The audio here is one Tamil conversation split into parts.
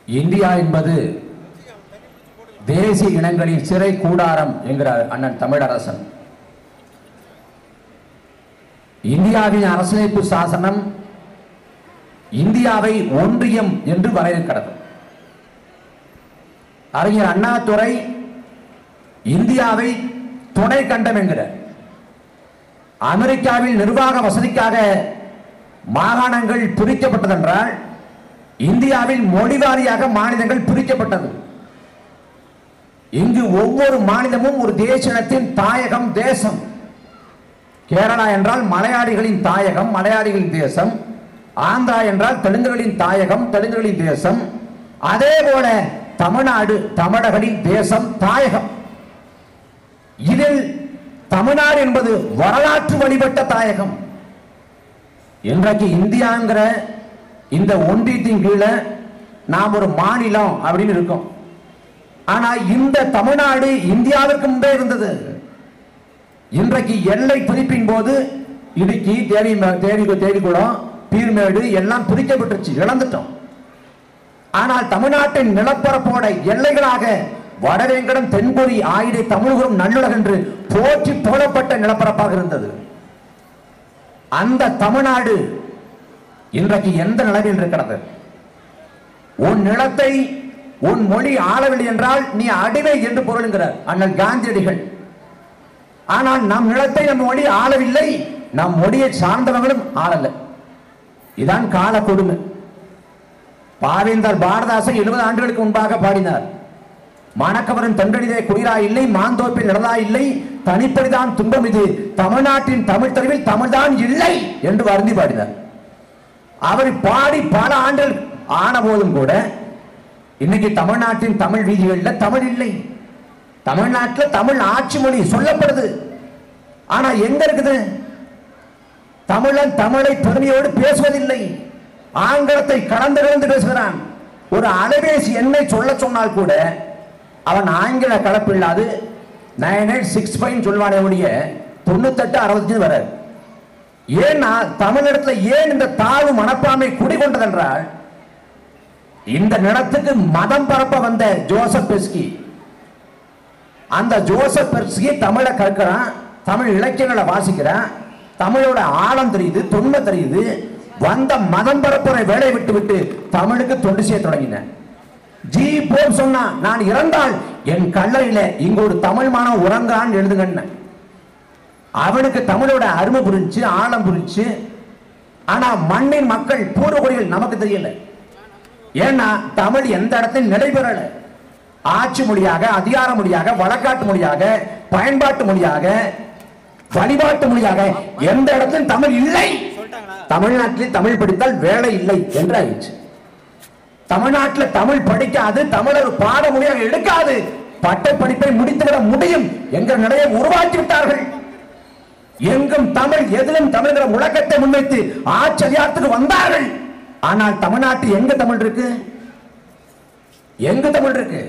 இந்தியா என்பது தேசிய இனங்களின் சிறை கூடாரம் என்கிறார் அண்ணன் தமிழரசன். இந்தியாவின் அரசியலமைப்பு சாசனம் இந்தியாவை ஒன்றியம் என்று வரையறுக்கிறது. அறிஞர் அண்ணாதுரை இந்தியாவை துணை கண்டம் என்கிறார். அமெரிக்காவில் நிர்வாக வசதிக்காக மாகாணங்கள் பிரிக்கப்பட்டதென்றால் இந்தியாவில் மொழிவாரியாக மாநிலங்கள் பிரிக்கப்பட்டது. இங்கு ஒவ்வொரு மாநிலமும் ஒரு தேசியத்தின் தாயகம், தேசம். கேரளா என்றால் மலையாளிகளின் தாயகம், மலையாளிகளின் தேசம். ஆந்திரா என்றால் தெலுங்குகளின் தாயகம், தெலுங்குகளின் தேசம். அதே போல தமிழ்நாடு தமிழர்களின் தேசம், தாயகம். இதில் தமிழ்நாடு என்பது வரலாற்று வழிபட்ட தாயகம். இன்றைக்கு இந்தியாங்கிற இந்த ஒன்றியத்தின் கீழே நாம் ஒரு மாநிலம் அப்படின்னு இருக்கோம். ஆனா இந்த தமிழ்நாடு இந்தியாவிற்கு முன்பே இருந்தது. இன்றைக்கு எல்லை பிரிப்பின் போது இடுக்கி, தேவிகுளம், பீர்மேடு எல்லாம் பிரிக்கப்பட்டுச்சு, இழந்துட்டோம். ஆனால் தமிழ்நாட்டின் நிலப்பரப்போட எல்லைகளாக வடவேங்கடம், தென்பொறி, ஆயிடை, தமிழகம், நல்லுலகம் என்று போற்றி போடப்பட்ட நிலப்பரப்பாக இருந்தது. அந்த தமிழ்நாடு இன்றைக்கு எந்த நிலையில் இருக்கிறது? உன் நிலத்தை உன் மொழி ஆளவில்லை என்றால் நீ அடிமை என்று பொருளுங்கிறார் அண்ணல் காந்தியடிகள். ஆனால் நம் நிலத்தை நம் மொழி ஆளவில்லை, நம் மொழியை சார்ந்தவர்களும் ஆளல. இதான் கால கொடுமை. பாவேந்தர் பாரதாசன் 70 ஆண்டுகளுக்கு முன்பாக பாடினார். மாணக்கவரன் தொண்டடிதே குடிரா இல்லை, மாந்தோப்பில் நடந்தா இல்லை, தனிப்படிதான் துன்பம் இது, தமிழ்நாட்டின் தமிழ் தெருவில் தமிழ்தான் இல்லை என்று வருந்தி பாடினார். அவர் பாடி பல ஆண்டுகள் ஆன போதும் கூட இன்னைக்கு தமிழ்நாட்டின் தமிழ் வீதிகளில் தமிழ் இல்லை. தமிழ்நாட்டில் தமிழ் ஆட்சி மொழி சொல்லப்படுது. ஆனா எங்க இருக்குது? தமிழன் தமிழை பெருமையோடு பேசுவதில்லை, ஆங்கிலத்தை கலந்து பேசுகிறான். ஒரு அலைபேசி எண்ணை சொல்ல சொன்னால் கூட அவன் ஆங்கில கலப்பு இல்லாது 9865 சொல்வானே ஒழிய 98 65 வராது. ஏன்னா தமிழிடத்தில் ஏன் இந்த தாழ்வு மனப்பான்மை குடிகொண்டதென்றால், இந்த நிலத்துக்கு மதம் பரப்ப வந்த ஜோசப் பெஸ்கி, அந்த ஜோசப் பெஸ்கி தமிழை கற்கிறான், தமிழ் இலக்கியங்களை வாசிக்கிறான், தமிழோட ஆழம் தெரியுது, தொன்மை தெரியுது. வந்த மதம் பரப்புரை வேலை விட்டு விட்டு தமிழுக்கு தொண்டு செய்ய தொடங்கின. ஜி போல் சொன்னா, நான் இறந்தால் என் கல்லறையில இங்க ஒரு தமிழ் மாணவன் உறங்கான்னு எழுதுங்க. அவனுக்கு தமிழோட அருமை புரிஞ்சு, ஆழம் புரிஞ்சு. ஆனா மண்ணின் மக்கள், பூர்வகுடிகள் நமக்கு தெரியல. ஏன்னா தமிழ் எந்த இடத்தில் நிலைபெறல. ஆட்சி மொழியாக, அதிகார மொழியாக, வழக்காட்டு மொழியாக, பயன்பாட்டு மொழியாக, வழிபாட்டு மொழியாக எந்த இடத்திலும் தமிழ் இல்லை. தமிழ்நாட்டில் தமிழ் படித்தால் வேலை இல்லை என்று ஆயிடுச்சு. தமிழ்நாட்டில் தமிழ் படிக்காது, தமிழர் பாட மொழியாக எடுக்காது, பட்ட படிப்பை முடித்துவிட முடியும் என்கிற நிலையை உருவாக்கி விட்டார்கள். எங்கும் தமிழ், எதிலும் தமிழ்கிற முழக்கத்தை முன்வைத்து ஆட்சி அதிகாரத்துக்கு வந்தார்கள். ஆனால் தமிழ்நாட்டில் எங்க தமிழ் இருக்கு? எங்க தமிழ் இருக்கு?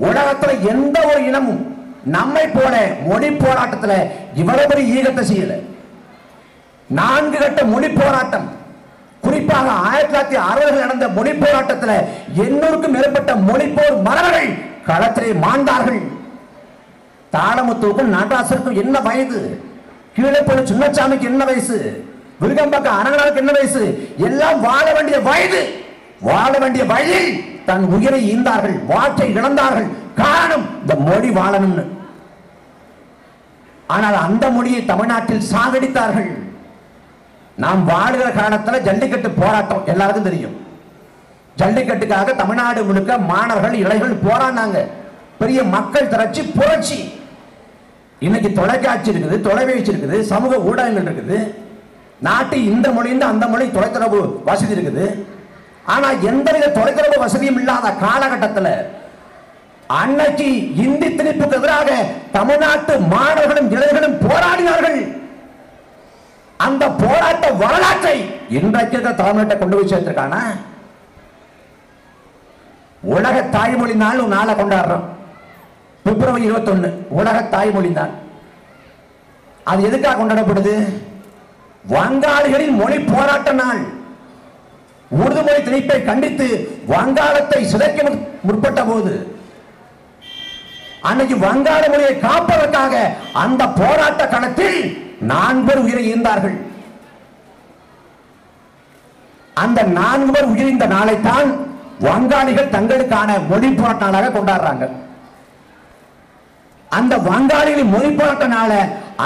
உலகத்தில் எந்த ஒரு இனமும் நம்மை போல மொழி போராட்டத்தில் இவ்வளவு பெரிய ஈகத்தை செய்யல. 4 கட்ட மொழி போராட்டம், குறிப்பாக 1960 நடந்த மொழி போராட்டத்தில் 800க்கும் மேற்பட்ட மொழிப்போர் மன்னர்கள் களத்திலே மாண்டார்கள். தாளமுத்துவுக்கும் நடராசருக்கும் என்ன வயது? கீழே போய் சின்னசாமிக்கு என்ன வயசு? விருகம்பாக்கம் அரங்கனாருக்கு என்ன வயசு? எல்லாம் வாழ வேண்டிய வயது. வாழ வேண்டிய வயதில் தன் உயிரை ஈந்தார்கள், வாழ்க்கை இழந்தார்கள். காரணம் இந்த மொழி வாழணும்னு. ஆனால் அந்த மொழியை தமிழ்நாட்டில் சாகடித்தார்கள். நாம் வாழுகிற காலத்தில் ஜல்லிக்கட்டு போராட்டம் எல்லாருக்கும் தெரியும். ஜல்லிக்கட்டுக்காக தமிழ்நாடு முழுக்க மாணவர்கள், இளைஞர்கள் போராடினாங்க. பெரிய மக்கள் திரட்சி, புரட்சி. இன்னைக்கு தொலைக்காட்சி இருக்குது, தொலைபேசி இருக்குது, சமூக ஊடகங்கள் இருக்குது. நாட்டு இந்த மொழி அந்த மொழி தொலைத்தொடர்பு வசதி இருக்குது. ஆனா எந்தவித தொலைத்தொடர்பு வசதியும் இல்லாத காலகட்டத்தில் அன்னைக்கு இந்தி திணிப்புக்கு எதிராக தமிழ்நாட்டு மாணவர்களும் இளைஞர்களும் போராடினார்கள். அந்த போராட்ட வரலாற்றை இன்றைக்கு தமிழ்நாட்டை கொண்டு போய் சேர்த்திருக்கான. உலக தாய்மொழி நாள் நாளை கொண்டாடுறோம். பிப்ரவரி 21 உலக தாய்மொழி நாள். அது எதுக்காக கொண்டாடப்படுது? வங்காளிகளின் மொழி போராட்ட நாள். உருது மொழி திணிப்பை கண்டித்து வங்காளத்தை சிதைக்க முற்பட்ட போது அன்னைக்கு வங்காள மொழியை காப்பதற்காக அந்த போராட்ட களத்தில் 4 பேர் உயிரை ஈந்தார்கள். அந்த 4 பேர் உயிரிழந்த நாளைத்தான் வங்காளிகள் தங்களுக்கான மொழி போராட்ட நாளாக கொண்டாடுறாங்க. அந்த வங்காளிகளின் மொழி போராட்ட நாள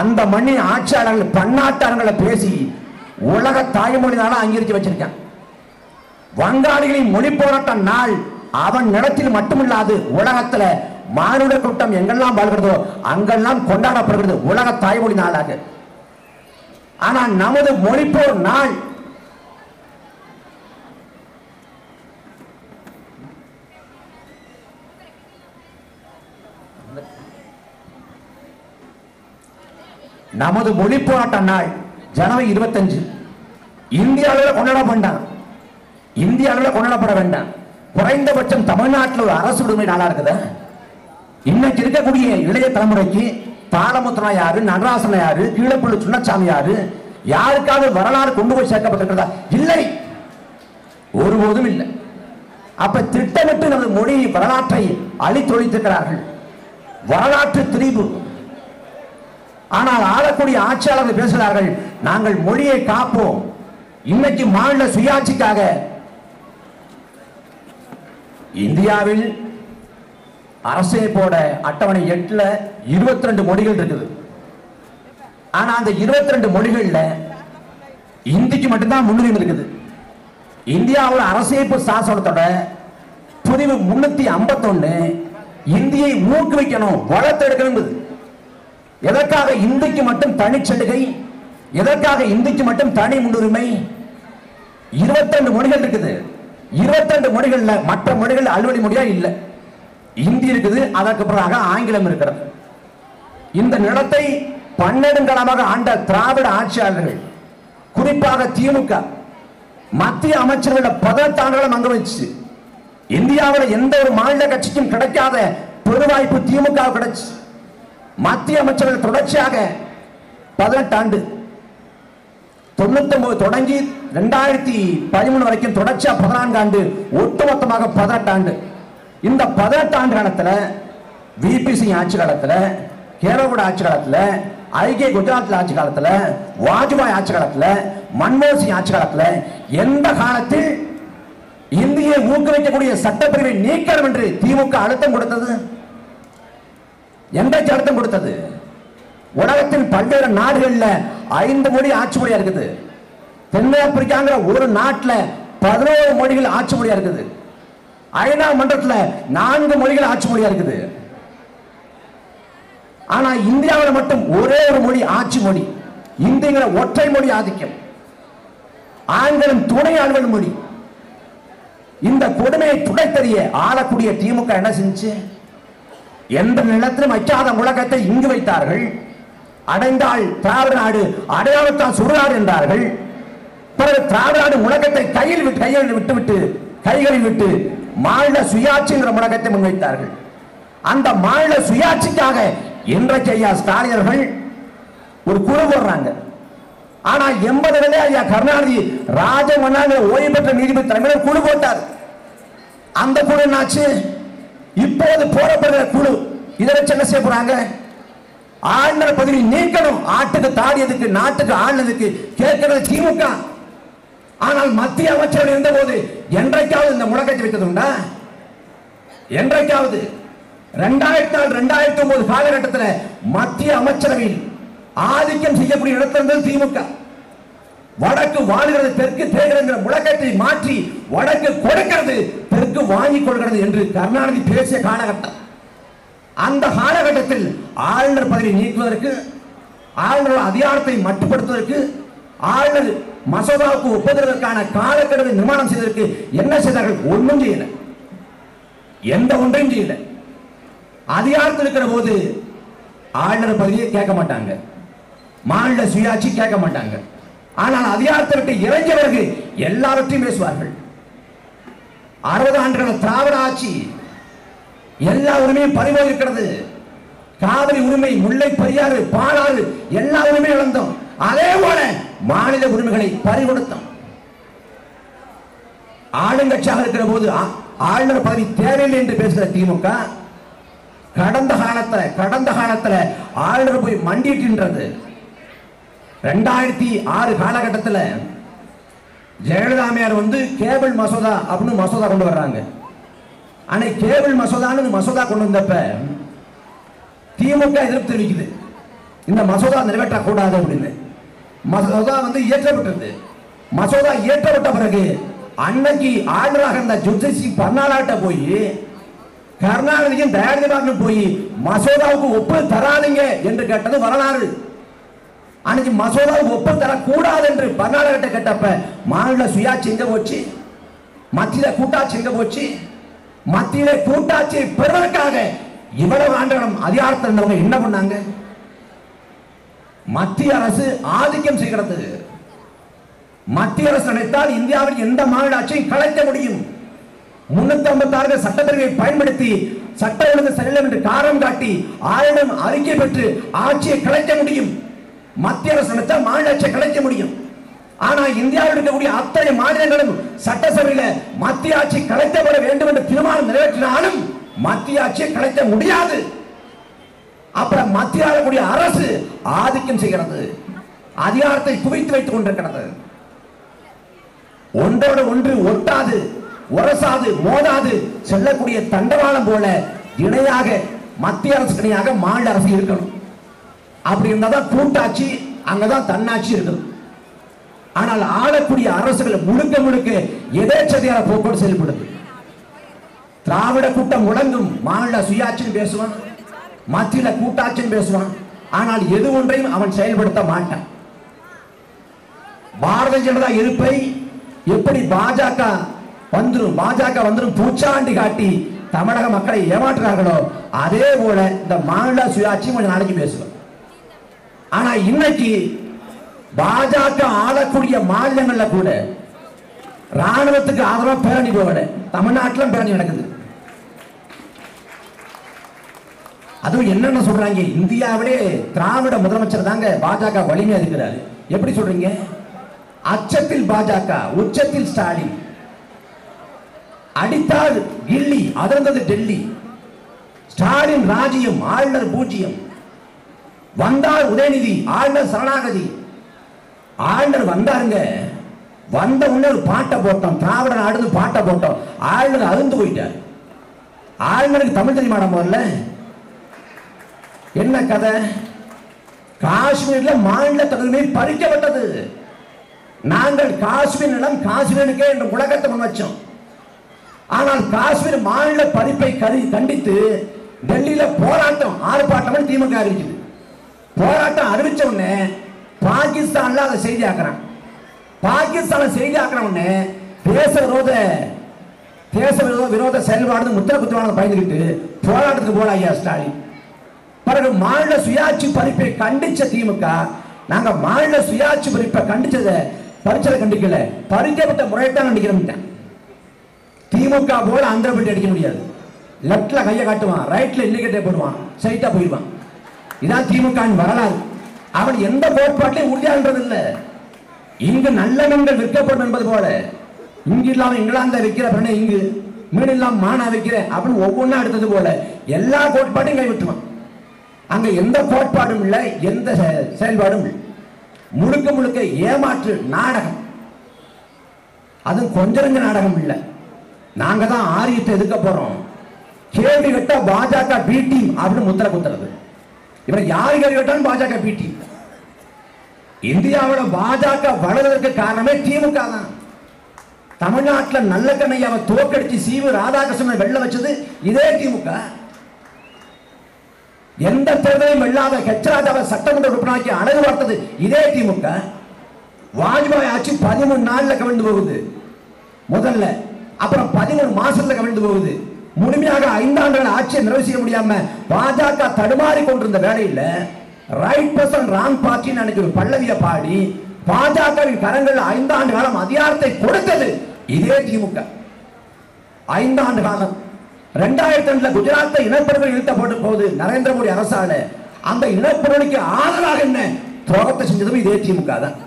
அந்த மண்ணின் ஆட்சியாளர்கள் பன்னாட்டாளர்களை பேசி உலக தாய்மொழி நாள அங்கீகரித்து வச்சிருக்காங்க. வங்காளிகளின் மொழி போராட்ட நாள் அவன் நிலத்தில் மட்டுமில்லாது உலகத்துல மானுட கூட்டம் எங்கெல்லாம் வாழ்கிறதோ அங்கெல்லாம் கொண்டாடப்படுகிறது உலக தாய்மொழி நாளாக. ஆனால் நமது மொழிப்போர் நாள் நமது மொழி போராட்ட நாள் ஜனவரி 25 இந்தியாவில் கொண்டாட வேண்டாம். இந்தியாவில் கொண்டாடப்பட வேண்டாம். குறைந்தபட்சம் தமிழ்நாட்டில் ஒரு அரசு விடுமுறை நாளா இருக்குது. இன்னைக்கு இருக்கக்கூடிய இளைய தலைமுறைக்கு தாளமுத்திரா யாரு, நடராசன யாரு, கீழப்பள்ளி சுண்ணச்சாமி யாரு, யாருக்காவது வரலாறு கொண்டு போய் சேர்க்கப்பட்டிருக்கிறதா? இல்லை, ஒருபோதும் இல்லை. அப்ப திட்டமிட்டு நமது மொழி வரலாற்றை அழித்தொழித்திருக்கிறார்கள். வரலாற்று திரிபு. ஆனால் ஆளக்கூடிய ஆட்சியாளர்கள் பேசுகிறார்கள், நாங்கள் மொழியை காப்போம். இன்னைக்கு மாநில சுயாட்சிக்காக இந்தியாவில் அரசமைப்போட அட்டவணை 8ல 22 மொழிகள் இருக்குது. ஆனா அந்த 22 மொழிகள்ல இந்திக்கு மட்டும்தான் முன்னுரிமை இருக்குது. இந்தியாவில் அரசமைப்பு சாசனத்தோட பிரிவு 351 இந்தியை ஊக்குவிக்கணும், வளர்த்தெடுக்கணும். எதற்காக இந்திக்கு மட்டும் தனிச்சலுகை? எதற்காக இந்திக்கு மட்டும் தனி முன்னுரிமை? 22 மொழிகள் இருக்குது. 22 மொழிகள்ல மற்ற மொழிகள் அலுவலி மொழியா இல்லை. இந்தி இருக்குது, அதற்கு பிறகு ஆங்கிலம் இருக்கிறது. இந்த நிலத்தை பன்னெடுங்காலமாக ஆண்ட திராவிட ஆட்சியாளர்கள், குறிப்பாக திமுக மத்திய அமைச்சர்களோட 18 ஆண்டுகளும் அங்க வச்சு இந்தியாவில் எந்த ஒரு மாநில கட்சிக்கும் கிடைக்காத பெருவாய்ப்பு திமுக கிடைச்சு. மத்திய அமைச்சர்கள் தொடர்ச்சியாக 18 ஆண்டு 99 தொடங்கி 2013 வரைக்கும் தொடர்ச்சியா 14 ஆண்டு, ஒட்டுமொத்தமாக 18 ஆண்டு. இந்த 18 ஆண்டு காலத்துல விபி சிங் ஆட்சி காலத்துல, கேரள ஆட்சி காலத்துல, ஐக்கிய குஜராத் ஆட்சி காலத்துல, வாஜ்பாய் ஆட்சி காலத்துல, மன்மோகன் சிங் ஆட்சி காலத்துல எந்த காலத்தில் இந்தியை ஊக்குவிக்கக்கூடிய சட்டப்பிரிவை நீக்கணும் என்று திமுக அழுத்தம் கொடுத்தது? என்றைக்கு அழுத்தம் கொடுத்தது? உலகத்தின் பல்வேறு நாடுகள்ல 5 மொழி ஆட்சி மொழியா இருக்குது. தென்னாப்பிரிக்காங்கிற ஒரு நாட்டில் 11 மொழிகள் ஆட்சி மொழியா இருக்குது. ஐநா மன்றத்தில் 4 மொழிகள் ஆட்சி மொழியா இருக்குது. ஆனா இந்தியாவில் மட்டும் ஒரே ஒரு மொழி ஆட்சி மொழி, இந்திங்கிற ஒற்றை மொழி ஆதிக்கம், ஆங்கிலம் துணை ஆளுநர் மொழி. இந்த கொடுமையை துடைத்தறிய ஆளக்கூடிய திமுக என்ன செஞ்சு? எந்த நிலத்திலும் வைக்காத முழக்கத்தை இங்கு வைத்தார்கள். அடைந்தால் திராவிட நாடு, அடையாளத்தால் சுடுநாடு என்றார்கள். பிறகு திராவிட நாடு முழக்கத்தை கைகளில் விட்டு மாநில சுயாட்சிங்கிற முழக்கத்தை முன்வைத்தார்கள். அந்த மாநில சுயாட்சிக்காக இன்றைக்கு ஐயா ஸ்டாலினர்கள் ஒரு குழு போடுறாங்க. ஆனா 80களிலே ஐயா கருணாநிதி ராஜமன்னாங்கிற ஓய்வு பெற்ற நீதிபதி தலைமையில் குழு போட்டார். அந்த குழு என்னாச்சு? இப்போது போடப்படுகிற குழு இதை வச்சு என்ன செய்ய போறாங்க? ஆளுநர் பதவி நீக்கணும். ஆட்டுக்கு தாடியதுக்கு, நாட்டுக்கு ஆளுநருக்கு கேட்கிறது திமுக. ஆனால் மத்திய அமைச்சர்கள் இருந்த போது என்றைக்காவது இந்த முழக்கத்தை வைத்தது உண்டா? என்றைக்காவது? 2009 காலகட்டத்தில் மத்திய அமைச்சரவையில் ஆதிக்கம் செய்யக்கூடிய இடத்திலிருந்து திமுக வடக்கு வாழுகிறது, தெற்கு தேர்கிறது முழக்கத்தை மாற்றி வடக்கு கொடுக்கிறது, தெற்கு வாங்கிக் கொள்கிறது என்று கருணாநிதி பேசிய காலகட்டம். அந்த காலகட்டத்தில் ஆளுநர் பதவி நீக்குவதற்கு, ஆளுநர் அதிகாரத்தை மட்டுப்படுத்துவதற்கு, ஆளுநர் மசோதாவுக்கு ஒப்புதலுக்கான காலக்கெடுவை நிர்மாணம் செய்வதற்கு என்ன செய்தார்கள்? ஒன்றும் செய்யல, எந்த ஒன்றையும் செய்யல. அதிகாரத்தில் இருக்கிற போது ஆளுநர் பதவியை கேட்க மாட்டாங்க, மாநில சுயாட்சி கேட்க மாட்டாங்க. ஆனால் அதிகாரத்திற்கு இறங்கிய பிறகு எல்லாவற்றையும் பேசுவார்கள். 60 ஆண்டுகள் திராவிட ஆட்சி, எல்லா உரிமையும் பறிபோய் இருக்கிறது. காவிரி உரிமை, முல்லை பெரியாறு, பாலாறு எல்லா உரிமையும் இழந்தோம். அதே போல மாநில உரிமைகளை பறிகொடுத்தோம். ஆளுங்கட்சியாக இருக்கிற போது ஆளுநர் பதவி தேவையில்லை என்று பேசுகிற திமுக கடந்த காலத்துல ஆளுநர் போய் மண்டிட்டுன்றது. 2006 காலகட்டத்தில் ஜெயலலிதாமையார் கேபிள் மசோதா அப்படின்னு மசோதா கொண்டு வர்றாங்க. ஆனா கேபிள் மசோதா கொண்டு வந்தப்ப திமுக எதிர்ப்பு தெரிவிக்குது, இந்த மசோதா நிறைவேற்றக்கூடாது அப்படின்னு. மசோதா இயற்றப்பட்டது. மசோதா இயற்றப்பட்ட பிறகு அன்னைக்கு ஆளுநராக இருந்த ஜோதிஷி பர்னாலாட்ட போய் கருணாநிதியும் தயாநிதி போய் மசோதாவுக்கு ஒப்புதல் தராதீங்க என்று கேட்டது வரலாறு. அன்னைக்கு மசோதாவுக்கு ஒப்புதல் தரக்கூடாது என்று பர்னாலாட்ட கேட்டப்ப மாநில சுயாட்சி எங்க போச்சு, மத்தியில கூட்டாட்சி எங்க போச்சு? மத்தியில கூட்டாட்சியை பெறுவதற்காக இவ்வளவு ஆண்டுகளும் அதிகாரத்தில் இருந்தவங்க என்ன பண்ணாங்க? மத்திய அரசு ஆதிக்கம் செய்கிறது. மத்திய அரசு நினைத்தால் இந்தியாவில் எந்த மாநில ஆட்சியும் கலைக்க முடியும். 356 சட்டப்பிரிவை பயன்படுத்தி சட்ட ஒழுங்கு சரியில்லை என்று காரணம் காட்டி ஆயிரம் அறிக்கை பெற்று ஆட்சியை கலைக்க முடியும். மத்திய அரசு நினைத்தால் மாநில ஆட்சியை கலைக்க முடியும். ஆனா இந்தியாவில் இருக்கக்கூடிய அத்தனை மாநிலங்களும் சட்டசபையில மத்திய ஆட்சி கலைக்கப்பட வேண்டும் என்று தீர்மானம் நிறைவேற்றினாலும் மத்திய ஆட்சியை கலைக்க முடியாது. அப்புறம் மத்திய அரசு ஆதிக்கம் செய்கிறது, அதிகாரத்தை குவித்து வைத்துக் கொண்டிருக்கிறது. ஒன்றோடு ஒன்று ஒட்டாது, உரசாது, மோதாது செல்லக்கூடிய தண்டவாளம் போல இணையாக மத்திய அரசு இணையாக மாநில அரசு இருக்கணும். அப்படி இருந்தாதான் கூட்டாட்சி, அங்கதான் தன்னாட்சி இருக்கணும். ஆனால் ஆளக்கூடிய அரசுகள் முழுக்க எதேச்சதிகார போக்கோடு செயல்படுது. திராவிட கூட்டம் முழங்கும் மாநில சுயாட்சின்னு பேசுவான், மத்தியில கூட்டாட்சின்னு பேசுவான். ஆனால் எது ஒன்றையும் அவன் செயல்படுத்த மாட்டான். பாரதிய ஜனதா இருப்பை எப்படி பாஜக வந்துரும் பூச்சாண்டி காட்டி தமிழக மக்களை ஏமாற்றுறார்களோ அதே போல இந்த மாநில சுயாட்சி கொஞ்சம் நாளைக்கு பேசுவோம். ஆனா இன்னைக்கு பாஜக ஆளக்கூடிய மாநிலங்கள்ல கூட ராணுவத்துக்கு ஆதரவா பேரணி போகல. தமிழ்நாட்டிலும் பேரணி நடக்குது. அதுவும் என்னென்ன சொல்றாங்க, இந்தியாவிலே திராவிட முதலமைச்சர் தாங்க பாஜக வலிமையா இருக்கிறாரு. எப்படி சொல்றீங்க? அச்சத்தில் பாஜக, உச்சத்தில் ஸ்டாலின். அடித்தால் கில்லி, அதிர்ந்தது டெல்லி. ஸ்டாலின் ராஜ்யம், ஆளுநர் பூஜ்யம். வந்தால் உதயநிதி, ஆளுநர் சரணாகதி. ஆளுநர் வந்தாருங்க, வந்த உடனே ஒரு பாட்டை போட்டோம், திராவிட நாடு பாட்டை போட்டோம். ஆளுநர் அதிர்ந்து போயிட்டார். ஆளுநருக்கு தமிழ் தெரியுமா? முதல்ல என்ன கதை? காஷ்மீர்ல மாநில தகுதியை பறிக்கப்பட்டது. நாங்கள் காஷ்மீர் நிலம் காஷ்மீருக்கே என்ற முழக்கத்தை முன்வச்சோம். ஆனால் காஷ்மீர் மாநில பறிப்பை கண்டித்து டெல்லியில போராட்டம், ஆர்ப்பாட்டம் திமுக அறிவிக்குது. போராட்டம் அறிவிச்ச உடனே பாகிஸ்தான்ல அதை செய்தி ஆக்குறான். பாகிஸ்தான் செய்தி ஆக்குற உடனே தேச விரோத செயல்பாடு முத்திர குத்துவான பயந்துக்கிட்டு போராட்டத்துக்கு போல ஐயா ஸ்டாலின். பிறகு மாநில சுயாட்சி பறிப்பை கண்டிச்ச திமுக, நாங்க மாநில சுயாட்சி பறிப்பை பறிச்சதை கண்டிக்கல, பறிக்கப்பட்ட முறையத்தான் கண்டிக்கிறோம். திமுக போல ஆந்திர பெட்டி அடிக்க முடியாது. லெப்ட்ல கையை காட்டுவான், ரைட்ல இண்டிகேட்டர் போடுவான், சைட்டா போயிடுவான். இதான் திமுக வரலாறு. அவன் எந்த கோட்பாட்டிலையும் உறுதியான்றது இல்லை. இங்கு நல்ல மீன்கள் விற்கப்படும் என்பது போல இங்கு இல்லாம இங்கிலாந்து விற்கிற பிறகு இங்கு மீன் இல்லாம மானா வைக்கிறேன் அப்படின்னு ஒவ்வொன்றா எடுத்தது போல எல்லா கோட்பாட்டையும் கைவிட்டுவான். அங்க எந்த கோட்பாடும் இல்லை, எந்த செயல்பாடும் இல்லை. முழுக்க ஏமாற்று நாடகம். அது கொஞ்சம் நாடகம் இல்லை. நாங்க தான் ஆரியத்தை எதிர்க்க போறோம். கேள்வி கேட்டா பாஜக பி டீம் அப்படின்னு முத்திர குத்துறது. இவர் யாரு கேள்வி கேட்டாலும் பாஜக பி டீம். இந்தியாவில் பாஜக வளர்வதற்கு காரணமே திமுக தான். தமிழ்நாட்டில் நல்ல கண்ணையாவை தோக்கடிச்சு சீவு ராதாகிருஷ்ணன் வெள்ள வச்சது இதே திமுக. எந்த தேர்தலையும் வெல்லாத ஹெச்ராஜாவை சட்டமன்ற உறுப்பினராக்கி அழகு பார்த்தது இதே திமுக. வாஜ்பாய் ஆட்சி 13 நாள்ல கவிழ்ந்து போகுது முதல்ல, அப்புறம் 13 மாசத்துல கவிழ்ந்து போகுது. முழுமையாக 5 ஆண்டுகள் ஆட்சியை நிறைவு செய்ய முடியாம பாஜக தடுமாறி கொண்டிருந்த வேலையில் ரைட் பர்சன் ராங் பார்ட்டி நினைக்கிற பல்லவிய பாடி பாஜகவின் கரங்கள் 5 ஆண்டு காலம் அதிகாரத்தை கொடுத்தது இதே திமுக. 5 ஆண்டு காலம். 2002 குஜராத்தை இனப்படுகொலை நிறுத்தப்பட்ட போது நரேந்திர மோடி அரசால அந்த இனப்படுகொலைக்கு ஆதரவாக என்ன துரோகத்தை செஞ்சதும் இதே திமுக தான்.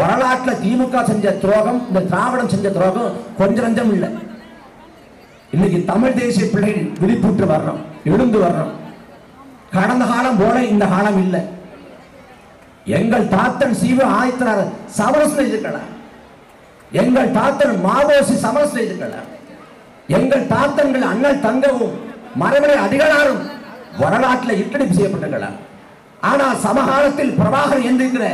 வரலாற்றுல திமுக செஞ்ச துரோகம், இந்த திராவிடம் செஞ்ச துரோகம் கொஞ்சம் நஞ்சம் இல்லை. இன்னைக்கு தமிழ் தேசிய பிள்ளைகள் விழிப்புற்று வர்றோம், எழுந்து வர்றோம். கடந்த காலம் போல இந்த காலம் இல்லை. எங்கள் தாத்தன் சீவ ஆயத்தனார் சமரசம் செய்திருக்கலாம், எங்கள் தாத்தன் மாவோசி சமரசம் செய்திருக்கலாம், எங்கள் தாத்தன்கள் அண்ணல் தங்கவும் மரபணை அடிகளாரும் வரலாற்றில் இட்டடிப்பு செய்யப்பட்டிருக்கலாம். ஆனால் சமகாலத்தில் பிரபாகர் என்கிற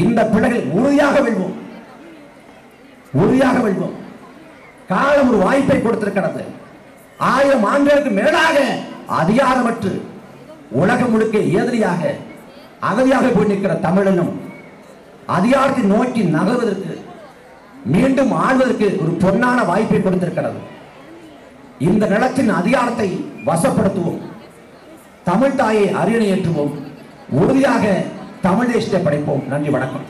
இந்த பிள்ளைகள் உறுதியாக வெல்வோம், உறுதியாக வெல்வோம். காலம் ஒரு வாய்ப்பை கொடுத்திருக்கிறது. 1000 ஆண்டுகளுக்கு மேலாக அதிகாரமற்று உலகம் முழுக்க எதிரியாக அகதியாக போய் நிற்கிற தமிழனும் அதிகாரத்தை நோக்கி நகர்வதற்கு, மீண்டும் ஆள்வதற்கு ஒரு பொன்னான வாய்ப்பை கொடுத்திருக்கிறது. இந்த நிலத்தின் அதிகாரத்தை வசப்படுத்துவோம், தமிழ் தாயை அரியணை ஏற்றுவோம், உறுதியாக தமிழ் தேசத்தை படைப்போம். நன்றி, வணக்கம்.